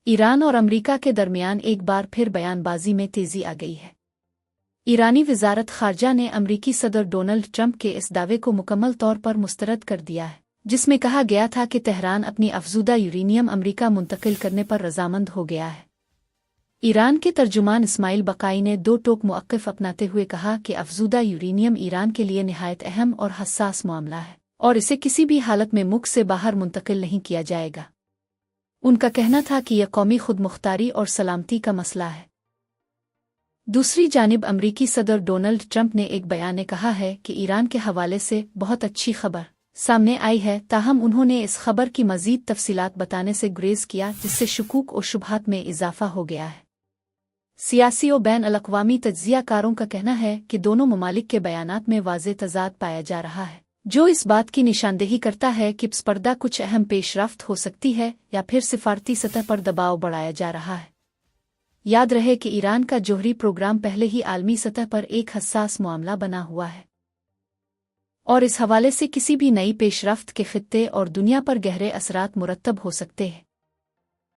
Iran और अमरीका के दरमियान एक बार फिर बयानबाजी में तेजी आ गई है। ईरानी वजारत खारजा ने अमरीकी सदर डोनाल्ड ट्रंप के इस दावे को मुकम्मल तौर पर मुस्तरद कर दिया है, जिसमें कहा गया था कि तेहरान अपनी अफजूदा यूरेनियम अमरीका मुंतकिल करने पर रजामंद हो गया है। ईरान के तर्जुमान इस्माइल बकाई ने दो टोक मौक़िफ़ अपनाते हुए कहा कि अफजूदा यूरेनियम ईरान के लिए निहायत अहम और हसास मामला है और इसे किसी भी हालत में मुल्क से बाहर मुंतकिल नहीं किया जाएगा। उनका कहना था कि यह कौमी खुदमुख्तारी और सलामती का मसला है। दूसरी जानिब अमरीकी सदर डोनाल्ड ट्रंप ने एक बयान में कहा है कि ईरान के हवाले से बहुत अच्छी खबर सामने आई है, ताहम उन्होंने इस खबर की मज़ीद तफसीलात बताने से गुरेज किया, जिससे शुकूक और शुबहात में इजाफा हो गया है। सियासी और बैन अल-अक़वामी तज्ज़ियाकारों का कहना है कि दोनों ममालिक के बयानात में वाज़ेह तज़ाद पाया जा रहा है, जो इस बात की निशानदेही करता है कि स्पर्धा कुछ अहम पेशरफ्त हो सकती है या फिर सिफारती सतह पर दबाव बढ़ाया जा रहा है। याद रहे कि ईरान का जौहरी प्रोग्राम पहले ही आलमी सतह पर एक हसास मामला बना हुआ है और इस हवाले से किसी भी नई पेशरफ्त के खित्ते और दुनिया पर गहरे असरात मुरत्तब हो सकते हैं।